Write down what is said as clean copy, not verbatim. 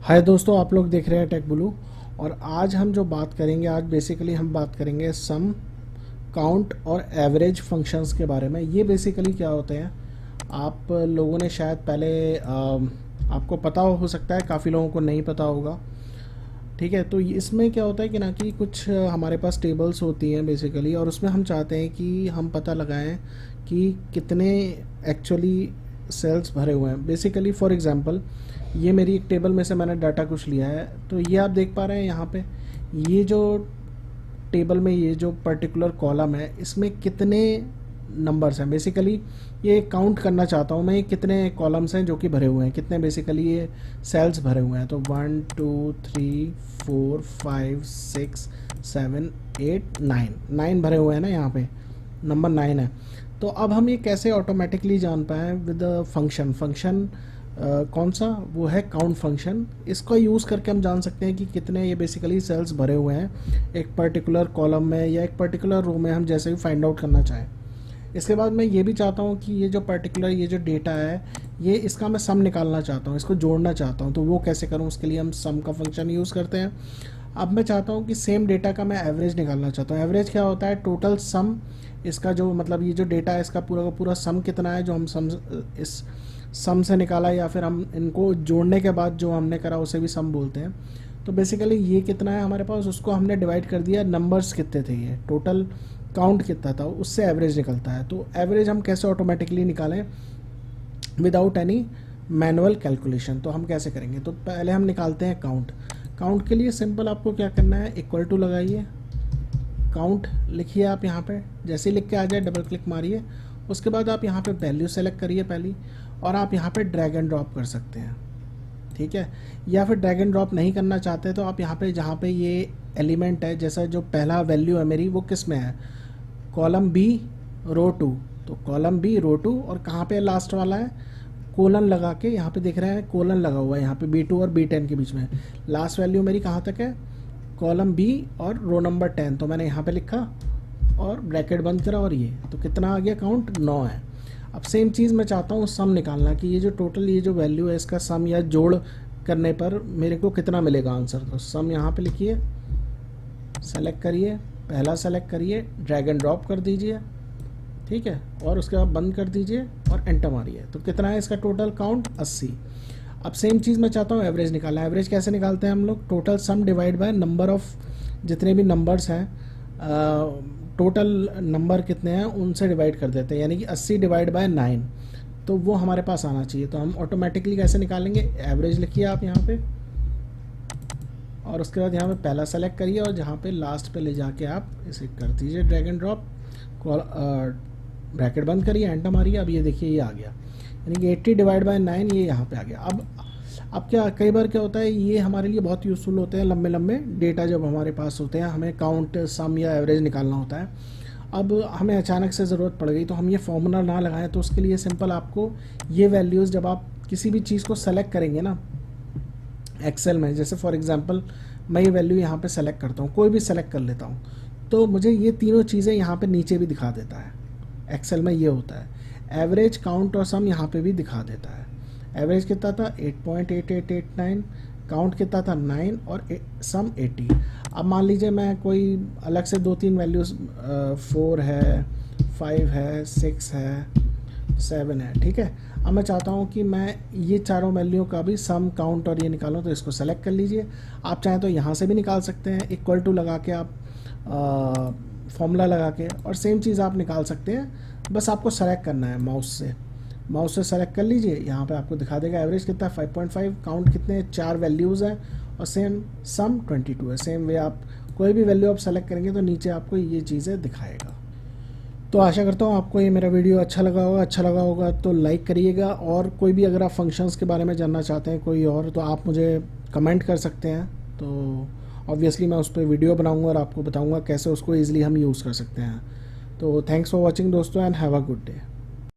हाय दोस्तों, आप लोग देख रहे हैं टेक ब्लू। और आज हम जो बात करेंगे, आज बेसिकली हम बात करेंगे सम, काउंट और एवरेज फंक्शंस के बारे में। ये बेसिकली क्या होते हैं, आप लोगों ने शायद पहले आपको पता हो सकता है, काफ़ी लोगों को नहीं पता होगा। ठीक है, तो इसमें क्या होता है कि ना कि कुछ हमारे पास टेबल्स होती हैं बेसिकली, और उसमें हम चाहते हैं कि हम पता लगाएं कि कितने एक्चुअली सेल्स भरे हुए हैं। बेसिकली फॉर एग्जांपल, ये मेरी एक टेबल में से मैंने डाटा कुछ लिया है, तो ये आप देख पा रहे हैं यहाँ पे, ये जो टेबल में ये जो पर्टिकुलर कॉलम है, इसमें कितने नंबर्स हैं। बेसिकली ये काउंट करना चाहता हूँ मैं, ये कितने कॉलम्स हैं जो कि भरे हुए हैं, कितने बेसिकली ये सेल्स भरे हुए हैं। तो 1 2 3 4 5 6 7 8 9 भरे हुए हैं ना, यहाँ पे नंबर 9 है। तो अब हम ये कैसे ऑटोमेटिकली जान पाएँ विद फंक्शन कौन सा, वो है काउंट फंक्शन। इसका यूज़ करके हम जान सकते हैं कि कितने ये बेसिकली सेल्स भरे हुए हैं एक पर्टिकुलर कॉलम में या एक पर्टिकुलर रो में, हम जैसे भी फाइंड आउट करना चाहें। इसके बाद मैं ये भी चाहता हूँ कि ये जो पर्टिकुलर ये जो डेटा है, ये इसका मैं सम निकालना चाहता हूँ, इसको जोड़ना चाहता हूँ। तो वो कैसे करूँ, उसके लिए हम सम का फंक्शन यूज़ करते हैं। अब मैं चाहता हूँ कि सेम डेटा का मैं एवरेज निकालना चाहता हूँ। एवरेज क्या होता है, टोटल सम, इसका जो मतलब ये जो डेटा है इसका पूरा का पूरा सम कितना है, जो हम सम इस सम से निकाला, या फिर हम इनको जोड़ने के बाद जो हमने करा उसे भी सम बोलते हैं। तो बेसिकली ये कितना है हमारे पास, उसको हमने डिवाइड कर दिया, नंबर्स कितने थे, ये टोटल काउंट कितना था, उससे एवरेज निकलता है। तो एवरेज हम कैसे ऑटोमेटिकली निकालें विदाउट एनी मैनुअल कैलकुलेशन, तो हम कैसे करेंगे। तो पहले हम निकालते हैं काउंट। काउंट के लिए सिंपल आपको क्या करना है, इक्वल टू लगाइए, काउंट लिखिए आप यहाँ पे, जैसे ही लिख के आ जाए डबल क्लिक मारिए। उसके बाद आप यहाँ पे वैल्यू सेलेक्ट करिए पहली, और आप यहाँ पे ड्रैग एंड ड्रॉप कर सकते हैं। ठीक है, या फिर ड्रैग एंड ड्रॉप नहीं करना चाहते तो आप यहाँ पे जहाँ पे ये एलिमेंट है, जैसा जो पहला वैल्यू है मेरी, वो किस में है, कॉलम बी रो 2, तो कॉलम बी रो 2, और कहाँ पे लास्ट वाला है, कोलन लगा के यहाँ पे दिख रहा है, कोलन लगा हुआ है यहाँ पे B2 और B10 के बीच में। लास्ट वैल्यू मेरी कहाँ तक है, कॉलम बी और रो नंबर 10, तो मैंने यहाँ पे लिखा और ब्रैकेट बंद करा, और ये तो कितना आ गया, काउंट 9 है। अब सेम चीज़ मैं चाहता हूँ सम निकालना, कि ये जो टोटल ये जो वैल्यू है इसका सम या जोड़ करने पर मेरे को कितना मिलेगा आंसर। तो सम यहाँ पे लिखिए, सेलेक्ट करिए, पहला सेलेक्ट करिए, ड्रैग एंड ड्रॉप कर दीजिए, ठीक है, और उसके बाद बंद कर दीजिए और एंटर मारिए। तो कितना है इसका टोटल काउंट, 80। अब सेम चीज़ मैं चाहता हूँ एवरेज निकालना। एवरेज कैसे निकालते हैं हम लोग, total sum divide by number of, जितने भी नंबर्स हैं, टोटल नंबर कितने हैं उनसे डिवाइड कर देते हैं, यानी कि 80 डिवाइड बाय 9, तो वो हमारे पास आना चाहिए। तो हम ऑटोमेटिकली कैसे निकालेंगे, एवरेज लिखिए आप यहाँ पे, और उसके बाद यहाँ पे पहला सेलेक्ट करिए, और जहाँ पे लास्ट पे ले जाके आप इसे कर दीजिए ड्रैग एंड ड्रॉप, ब्रैकेट बंद करिए, एंटर मारिए। अब ये देखिए ये आ गया, यानी कि 80 डिवाइड बाय 9 ये यहाँ पे आ गया। अब क्या, कई बार क्या होता है, ये हमारे लिए बहुत यूज़फुल होते हैं लंबे लंबे डेटा जब हमारे पास होते हैं, हमें काउंट, सम या एवरेज निकालना होता है। अब हमें अचानक से ज़रूरत पड़ गई तो हम ये फॉर्मूला ना लगाएं, तो उसके लिए सिंपल आपको ये वैल्यूज़, जब आप किसी भी चीज़ को सेलेक्ट करेंगे ना एक्सेल में, जैसे फॉर एग्जांपल मैं ये वैल्यू यहाँ पे सेलेक्ट करता हूँ, कोई भी सेलेक्ट कर लेता हूँ, तो मुझे ये तीनों चीज़ें यहाँ पे नीचे भी दिखा देता है। एक्सेल में ये होता है, एवरेज, काउंट और सम यहाँ पे भी दिखा देता है। एवरेज कितना था 8.8889, काउंट कितना था 9, और सम 80। अब मान लीजिए मैं कोई अलग से 2-3 वैल्यूज़, 4 है, 5 है, 6 है, 7 है, ठीक है। अब मैं चाहता हूँ कि मैं ये चारों वैल्यू का भी सम, काउंट और ये निकालूँ, तो इसको सेलेक्ट कर लीजिए। आप चाहें तो यहाँ से भी निकाल सकते हैं, इक्वल टू लगा के आप फॉर्मूला लगा के, और सेम चीज़ आप निकाल सकते हैं। बस आपको सेलेक्ट करना है माउस से सेलेक्ट कर लीजिए, यहाँ पे आपको दिखा देगा एवरेज कितना है 5.5, काउंट कितने 4 वैल्यूज़ हैं, और सेम सम 22 है। सेम वे आप कोई भी वैल्यू आप सेलेक्ट करेंगे तो नीचे आपको ये चीज़ें दिखाएगा। तो आशा करता हूँ आपको ये मेरा वीडियो अच्छा लगा होगा तो लाइक करिएगा, और कोई भी अगर आप फंक्शंस के बारे में जानना चाहते हैं कोई और, तो आप मुझे कमेंट कर सकते हैं। तो ऑब्वियसली मैं उस पर वीडियो बनाऊँगा और आपको बताऊँगा कैसे उसको ईज़िली हम यूज़ कर सकते हैं। तो थैंक्स फॉर वॉचिंग दोस्तों, and have a good day.